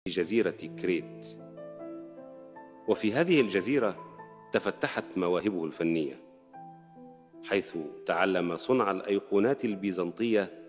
جزيرة كريت، وفي هذه الجزيرة تفتحت مواهبه الفنية، حيث تعلم صنع الأيقونات البيزنطية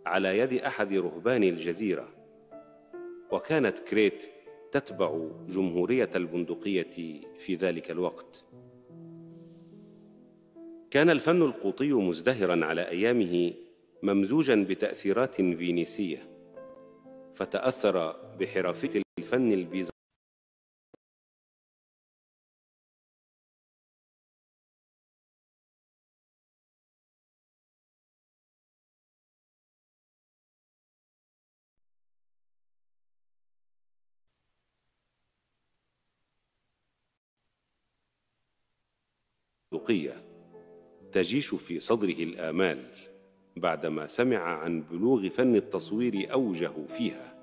على يد أحد رهبان الجزيرة. وكانت كريت تتبع جمهورية البندقية في ذلك الوقت. كان الفن القوطي مزدهراً على أيامه، ممزوجاً بتأثيرات فينيسية، فتأثر بحرفية الفن البيزنطي تجيش في صدره الآمال بعدما سمع عن بلوغ فن التصوير أوجه فيها،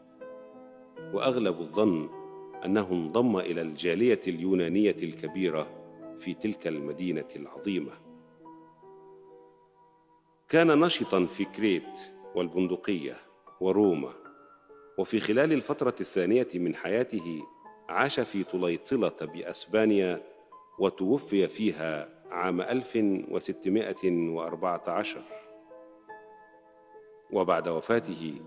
وأغلب الظن أنه انضم إلى الجالية اليونانية الكبيرة في تلك المدينة العظيمة. كان نشطاً في كريت والبندقية وروما، وفي خلال الفترة الثانية من حياته عاش في طليطلة بأسبانيا، وتوفي فيها عام 1614. وبعد وفاته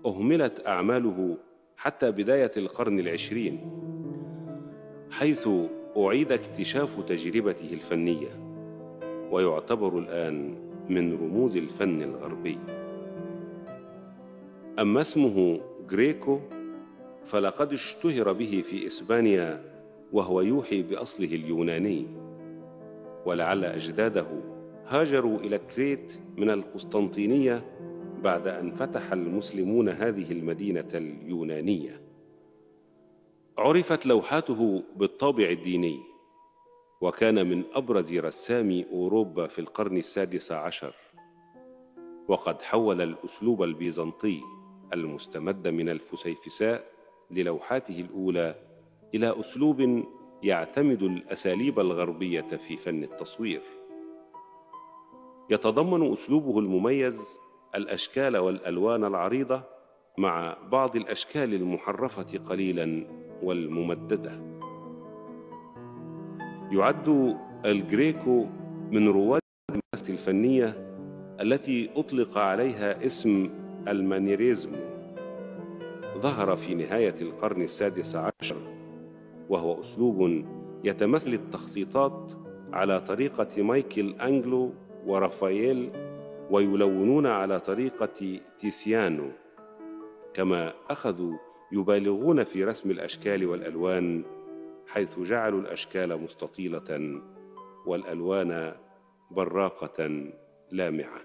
أهملت أعماله حتى بداية القرن العشرين، حيث أعيد اكتشاف تجربته الفنية، ويعتبر الآن من رموز الفن الغربي. أما اسمه غريكو فلقد اشتهر به في إسبانيا، وهو يوحي بأصله اليوناني، ولعل أجداده هاجروا إلى كريت من القسطنطينية بعد أن فتح المسلمون هذه المدينة اليونانية. عرفت لوحاته بالطابع الديني، وكان من أبرز رسامي أوروبا في القرن السادس عشر، وقد حول الأسلوب البيزنطي المستمد من الفسيفساء للوحاته الأولى إلى أسلوب يعتمد الأساليب الغربية في فن التصوير. يتضمن أسلوبه المميز الأشكال والألوان العريضة مع بعض الأشكال المحرفة قليلاً والممددة. يعد الغريكو من رواد المدرسة الفنية التي أطلق عليها اسم المانيريزم. ظهر في نهاية القرن السادس عشر، وهو أسلوب يتمثل التخطيطات على طريقة مايكل أنجلو ورافائيل، ويلونون على طريقة تيسيانو، كما أخذوا يبالغون في رسم الأشكال والألوان، حيث جعلوا الأشكال مستطيلة والألوان براقة لامعة.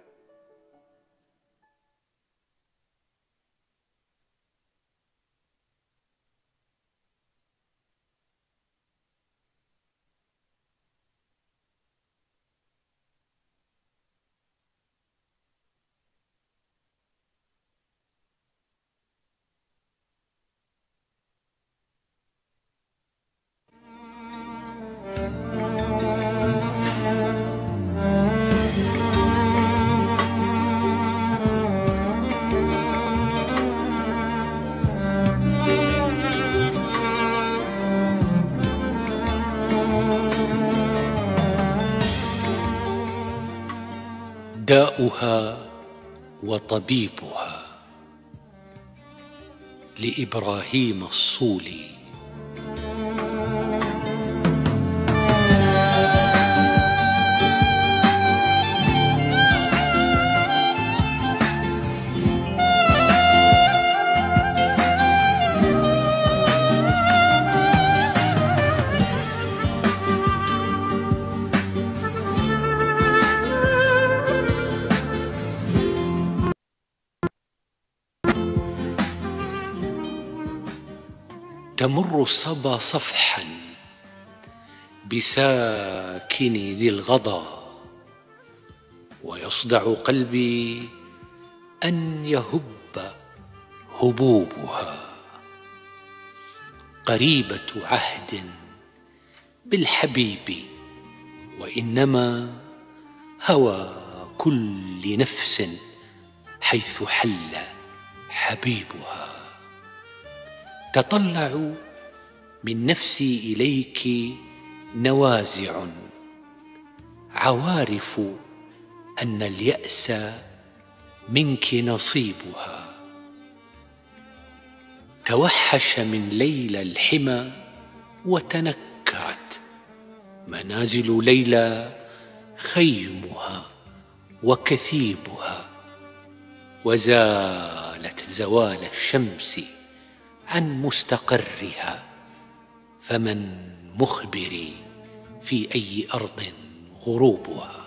داؤها وطبيبها لإبراهيم الصولي. تمر الصبا صفحا بساكن ذي الغضا، ويصدع قلبي أن يهب هبوبها. قريبة عهد بالحبيب، وإنما هوى كل نفس حيث حل حبيبها. تطلع من نفسي إليك نوازع، عوارف أن اليأس منك نصيبها. توحش من ليلى الحمى وتنكرت منازل ليلى خيمها وكثيبها، وزالت زوال الشمس عن مستقرها، فمن مخبري في أي أرض غروبها.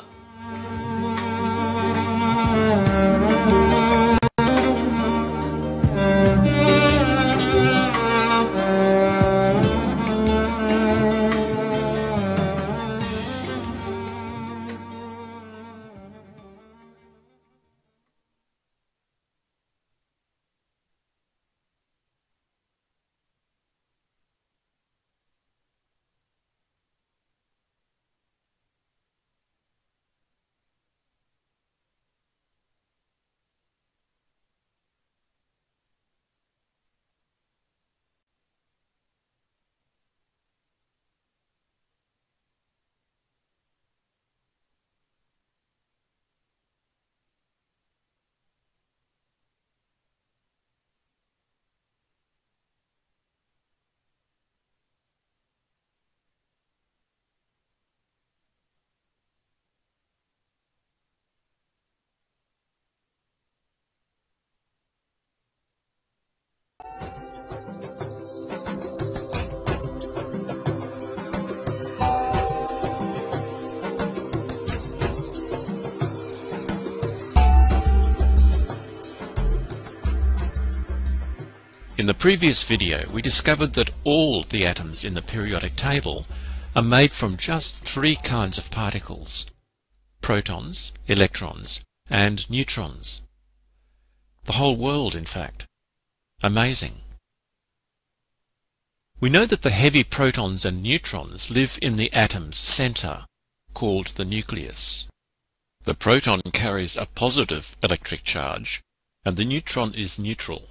In the previous video, we discovered that all the atoms in the periodic table are made from just 3 kinds of particles: protons, electrons, and neutrons. The whole world, in fact. Amazing. We know that the heavy protons and neutrons live in the atom's center, called the nucleus. The proton carries a positive electric charge, and the neutron is neutral.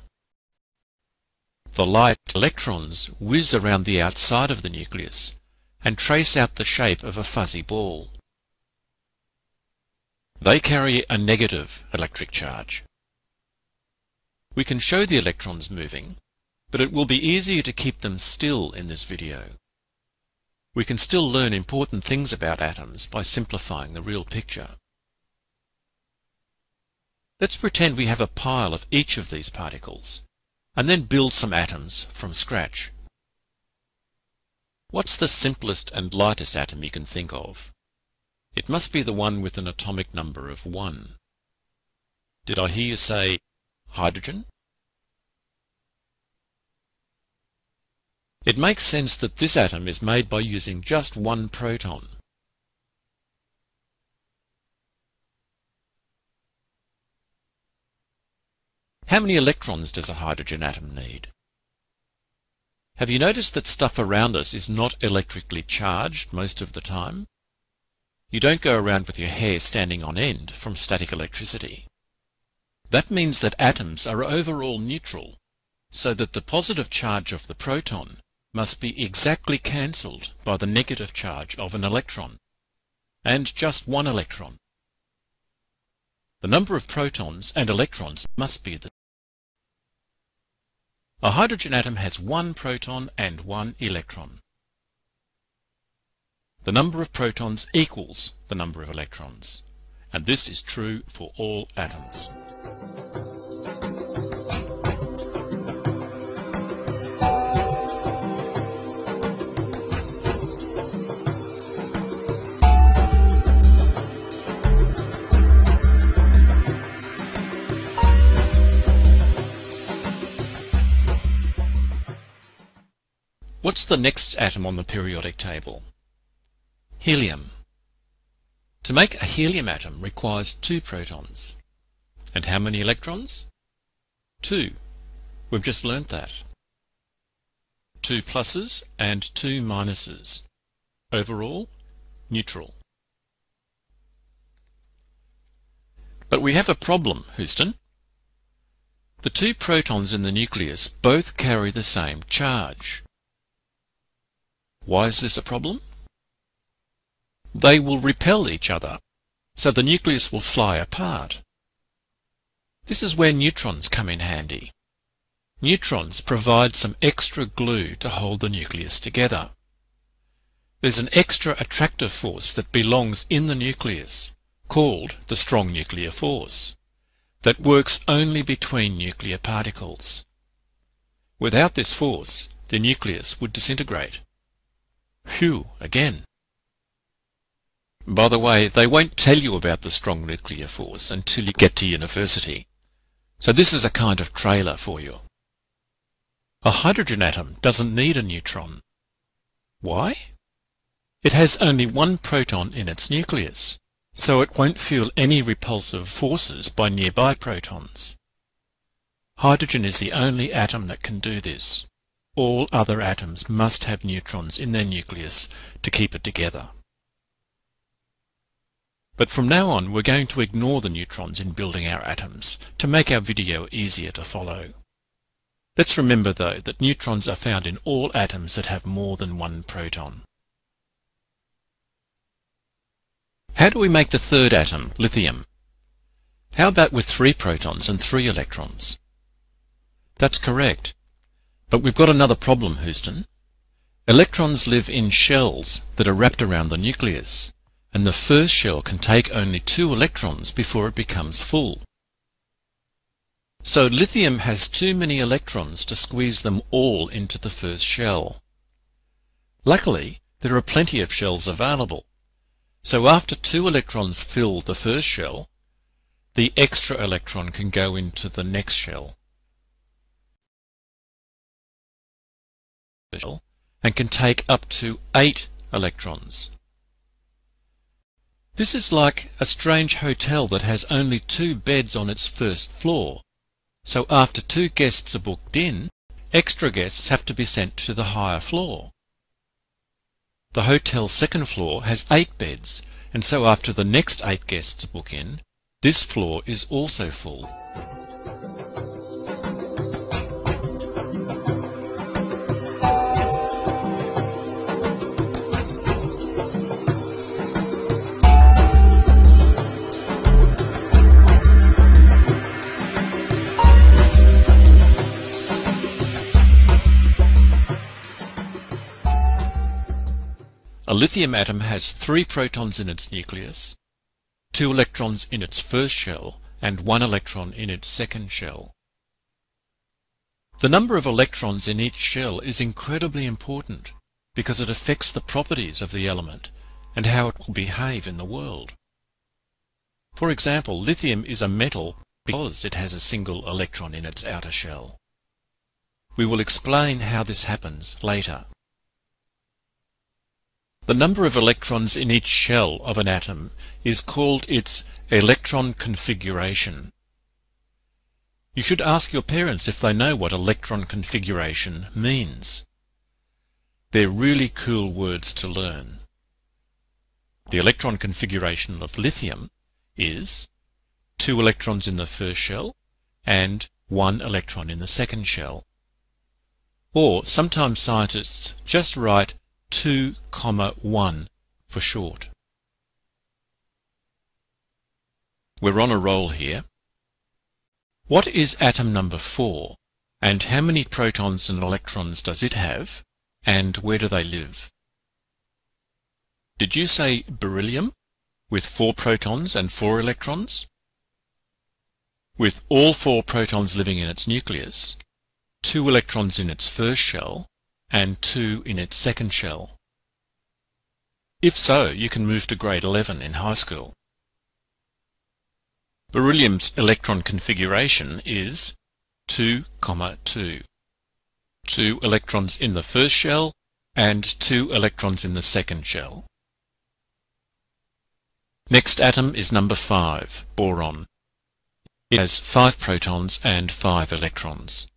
The light electrons whiz around the outside of the nucleus and trace out the shape of a fuzzy ball. They carry a negative electric charge. We can show the electrons moving, but it will be easier to keep them still in this video. We can still learn important things about atoms by simplifying the real picture. Let's pretend we have a pile of each of these particles, and then build some atoms from scratch. What's the simplest and lightest atom you can think of? It must be the one with an atomic number of 1. Did I hear you say hydrogen? It makes sense that this atom is made by using just 1 proton. How many electrons does a hydrogen atom need? Have you noticed that stuff around us is not electrically charged most of the time? You don't go around with your hair standing on end from static electricity. That means that atoms are overall neutral, so that the positive charge of the proton must be exactly cancelled by the negative charge of an electron, and just 1 electron. The number of protons and electrons must be the A hydrogen atom has 1 proton and 1 electron. The number of protons equals the number of electrons, and this is true for all atoms. What's the next atom on the periodic table? Helium. To make a helium atom requires 2 protons. And how many electrons? 2. We've just learnt that. 2 pluses and 2 minuses. Overall, neutral. But we have a problem, Houston. The two protons in the nucleus both carry the same charge. Why is this a problem? They will repel each other, so the nucleus will fly apart. This is where neutrons come in handy. Neutrons provide some extra glue to hold the nucleus together. There's an extra attractive force that belongs in the nucleus, called the strong nuclear force, that works only between nuclear particles. Without this force, the nucleus would disintegrate. Phew, again. By the way, they won't tell you about the strong nuclear force until you get to university. So this is a kind of trailer for you. A hydrogen atom doesn't need a neutron. Why? It has only one proton in its nucleus, so it won't feel any repulsive forces by nearby protons. Hydrogen is the only atom that can do this. All other atoms must have neutrons in their nucleus to keep it together. But from now on, we're going to ignore the neutrons in building our atoms to make our video easier to follow. Let's remember, though, that neutrons are found in all atoms that have more than one proton. How do we make the third atom, lithium? How about with 3 protons and 3 electrons? That's correct. But we've got another problem, Houston. Electrons live in shells that are wrapped around the nucleus, and the first shell can take only 2 electrons before it becomes full. So lithium has too many electrons to squeeze them all into the first shell. Luckily, there are plenty of shells available. So after 2 electrons fill the first shell, the extra electron can go into the next shell and can take up to 8 electrons. This is like a strange hotel that has only 2 beds on its first floor. So after 2 guests are booked in, extra guests have to be sent to the higher floor. The hotel's second floor has 8 beds, and so after the next 8 guests book in, this floor is also full. A lithium atom has 3 protons in its nucleus, 2 electrons in its first shell, and 1 electron in its second shell. The number of electrons in each shell is incredibly important because it affects the properties of the element and how it will behave in the world. For example, lithium is a metal because it has a single electron in its outer shell. We will explain how this happens later. The number of electrons in each shell of an atom is called its electron configuration. You should ask your parents if they know what electron configuration means. They're really cool words to learn. The electron configuration of lithium is 2 electrons in the first shell and 1 electron in the second shell. Or sometimes scientists just write 2, 1 for short. We're on a roll here. What is atom number 4, and how many protons and electrons does it have, and where do they live? Did you say beryllium, with 4 protons and 4 electrons? With all 4 protons living in its nucleus, 2 electrons in its first shell, and 2 in its second shell. If so, you can move to grade 11 in high school. Beryllium's electron configuration is 2, 2. 2 electrons in the first shell and 2 electrons in the second shell. Next atom is number 5, boron. It has 5 protons and 5 electrons.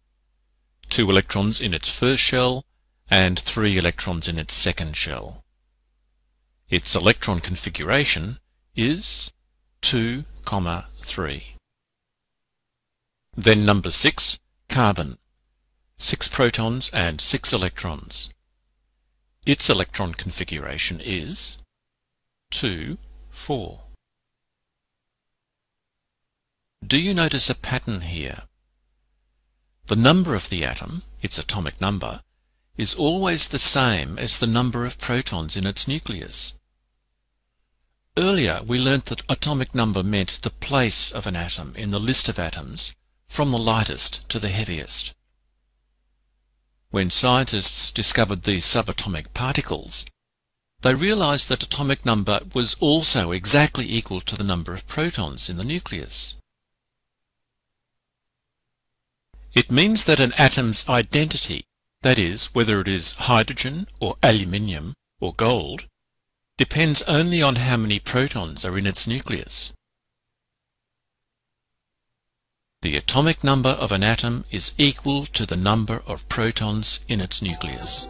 2 electrons in its first shell and 3 electrons in its second shell. Its electron configuration is 2, 3. Then number 6, carbon. 6 protons and 6 electrons. Its electron configuration is 2, 4. Do you notice a pattern here? The number of the atom, its atomic number, is always the same as the number of protons in its nucleus. Earlier we learnt that atomic number meant the place of an atom in the list of atoms from the lightest to the heaviest. When scientists discovered these subatomic particles, they realized that atomic number was also exactly equal to the number of protons in the nucleus. It means that an atom's identity, that is, whether it is hydrogen or aluminium or gold, depends only on how many protons are in its nucleus. The atomic number of an atom is equal to the number of protons in its nucleus.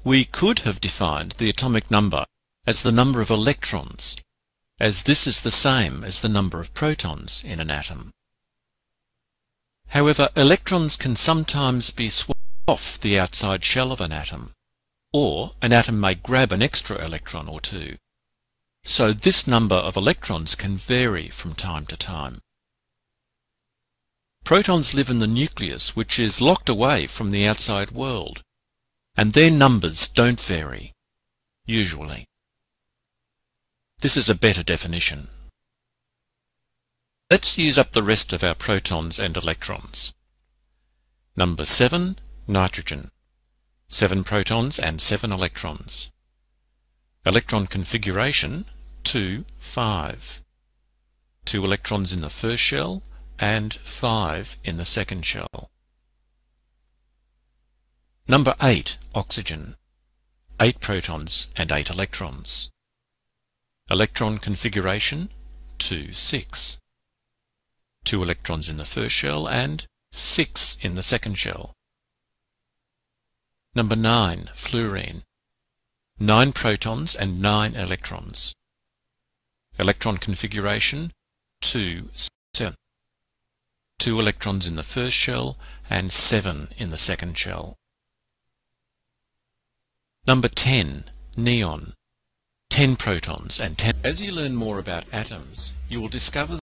We could have defined the atomic number as the number of electrons, as this is the same as the number of protons in an atom. However, electrons can sometimes be swapped off the outside shell of an atom, or an atom may grab an extra electron or two. So this number of electrons can vary from time to time. Protons live in the nucleus, which is locked away from the outside world, and their numbers don't vary, usually. This is a better definition. Let's use up the rest of our protons and electrons. Number 7, nitrogen. 7 protons and 7 electrons. Electron configuration, 2, 5. 2 electrons in the first shell and 5 in the second shell. Number 8, oxygen. 8 protons and 8 electrons. Electron configuration, 2, 6. 2 electrons in the first shell and 6 in the second shell. Number 9, fluorine. 9 protons and 9 electrons. Electron configuration, 2, 7. 2 electrons in the first shell and 7 in the second shell. Number 10, neon. 10 protons and 10. As you learn more about atoms, you will discover